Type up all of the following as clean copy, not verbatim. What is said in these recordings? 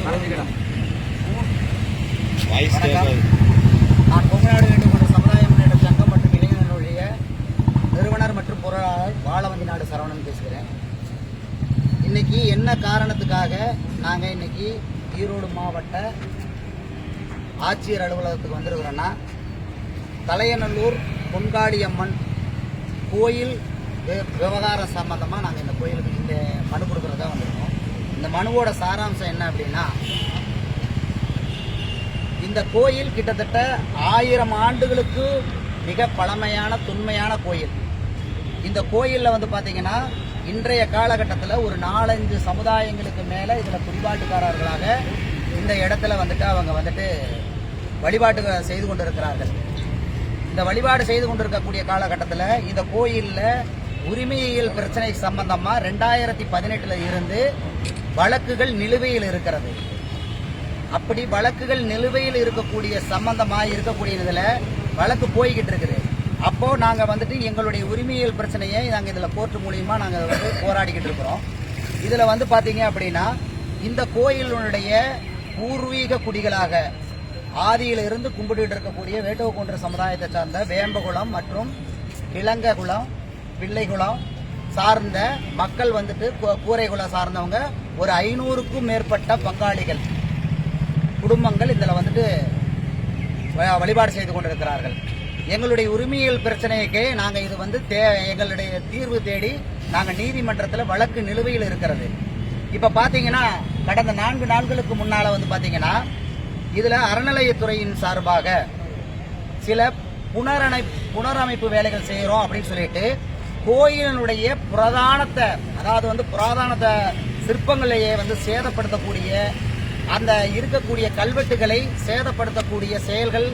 நான் கொங்குநாடு வேண்டுகொண்ட சமுதாய முன்னேற்ற சங்கம் மற்றும் இளைஞர்களுடைய நிறுவனர் மற்றும் பொருளாளர் வாழவந்தி நாடு சரவணன் பேசுகிறேன். இன்னைக்கு என்ன காரணத்துக்காக நாங்கள் இன்னைக்கு ஈரோடு மாவட்ட ஆட்சியர் அலுவலகத்துக்கு வந்திருக்கிறோன்னா, தலையநல்லூர் பொன்காளியம்மன் கோயில் விவகாரம் சம்பந்தமாக நாங்கள் இந்த கோயிலுக்கு இந்த மனு கொடுக்குறதா வந்திருக்கோம். இந்த மனுவோட சாராம்சம் என்ன அப்படின்னா, இந்த கோயில் கிட்டத்தட்ட 1000 ஆண்டுகளுக்கு மிக பழமையான தொன்மையான கோயில். இந்த கோயிலில் பார்த்தீங்கன்னா இன்றைய காலகட்டத்தில் ஒரு 4-5 சமுதாயங்களுக்கு மேலே இதில் குடிபாட்டுக்காரர்களாக இந்த இடத்துல அவங்க வழிபாட்டு செய்து கொண்டிருக்கிறார்கள். இந்த வழிபாடு செய்து கொண்டிருக்கக்கூடிய காலகட்டத்தில் இந்த கோயிலில் உரிமையியல் பிரச்சனை சம்பந்தமாக 2018 இருந்து வழக்குகள் நிலுவையில் இருக்கிறது. அப்படி வழக்குகள் நிலுவையில் இருக்கக்கூடிய சம்பந்தமாக இருக்கக்கூடிய இதில் வழக்கு போய்கிட்டு இருக்குது. அப்போது நாங்கள் எங்களுடைய உரிமையியல் பிரச்சனையை நாங்கள் இதில் கோர்ட்டு மூலியமாக நாங்கள் போராடிக்கிட்டு இருக்கிறோம். இதில் பார்த்தீங்க அப்படின்னா, இந்த கோயிலுடைய பூர்வீக குடிகளாக ஆதியிலிருந்து கும்பிட்டு இருக்கக்கூடிய வேட்டுவ சமுதாயத்தை சார்ந்த வேம்பகுளம் மற்றும் இளங்ககுளம் பிள்ளைகுளம் சார்ந்த மக்கள் கூரைகுளம் சார்ந்தவங்க ஒரு 500க்கும் மேற்பட்ட பங்காளிகள் குடும்பங்கள் இதில் வழிபாடு செய்து கொண்டிருக்கிறார்கள். எங்களுடைய உரிமையியல் பிரச்சனைக்கு நாங்கள் இது எங்களுடைய தீர்வு தேடி நாங்கள் நீதிமன்றத்தில் வழக்கு நிலுவையில் இருக்கிறது. இப்போ பார்த்தீங்கன்னா கடந்த 4 நாட்களுக்கு முன்னால் பார்த்தீங்கன்னா இதில் அறநிலையத்துறையின் சார்பாக சில புனரமைப்பு வேலைகள் செய்கிறோம் அப்படின்னு சொல்லிட்டு கோயிலினுடைய புராதன சிற்பங்களையே சேதப்படுத்தக்கூடிய அந்த இருக்கக்கூடிய கல்வெட்டுகளை சேதப்படுத்தக்கூடிய செயல்கள்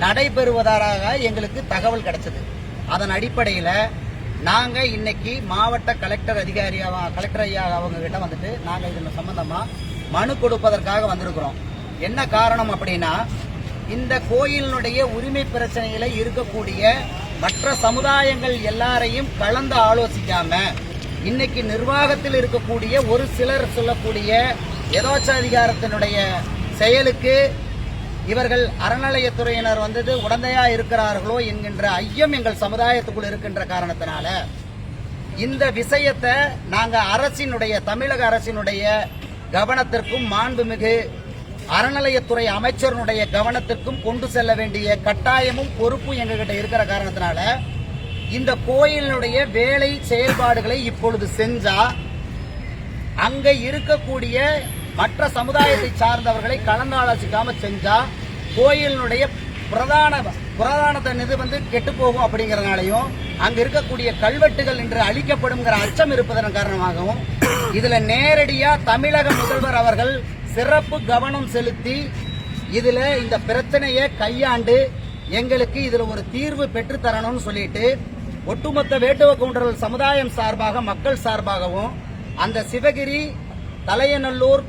நடைபெறுவதாக எங்களுக்கு தகவல் கிடைச்சது. அதன் அடிப்படையில் நாங்கள் இன்னைக்கு மாவட்ட கலெக்டர் ஐயா அவங்க கிட்ட நாங்கள் இதன் சம்பந்தமா மனு கொடுப்பதற்காக வந்திருக்கிறோம். என்ன காரணம் அப்படின்னா, இந்த கோயிலினுடைய உரிமை பிரச்சனையில இருக்கக்கூடிய மற்ற சமுதாயங்கள் எல்லாரையும் கலந்து ஆலோசிக்காம இன்னைக்கு நிர்வாகத்தில் இருக்கக்கூடிய ஒரு சிலர் சொல்லக்கூடிய எதோச்சாதிகாரத்தினுடைய செயலுக்கு இவர்கள் அறநிலையத்துறையினர் உடந்தையா இருக்கிறார்களோ என்கின்ற ஐயம் எங்கள் சமுதாயத்துக்குள் இருக்கின்ற காரணத்தினால இந்த விஷயத்தை நாங்க தமிழக அரசினுடைய கவனத்திற்கும் மாண்புமிகு அறநிலையத்துறை அமைச்சருடைய கவனத்திற்கும் கொண்டு செல்ல வேண்டிய கட்டாயமும் பொறுப்பும் எங்ககிட்ட இருக்கிற காரணத்தினால இந்த கோயிலினுடைய வேலை செயல்பாடுகளை இப்பொழுது செஞ்சா அங்க இருக்கக்கூடிய மற்ற சமுதாயத்தை சார்ந்தவர்களை கலந்து ஆலோசிக்காம செஞ்சா கோயிலினுடைய புராதனத்தை கெட்டு போகும் அப்படிங்கறதுனாலையும் அங்க இருக்கக்கூடிய கல்வெட்டுகள் இன்று அழிக்கப்படும் அச்சம் இருப்பதன் காரணமாகவும் இதுல நேரடியா தமிழக முதல்வர் அவர்கள் சிறப்பு கவனம் செலுத்தி இதுல இந்த பிரச்சனையை கையாண்டு எங்களுக்கு இதுல ஒரு தீர்வு பெற்று தரணும்னு சொல்லிட்டு ஒட்டுமொத்த வேட்டுவ கவுண்டர்கள் சமுதாயம் சார்பாக மக்கள் சார்பாகவும் அந்த சிவகிரி தலையநல்லூர்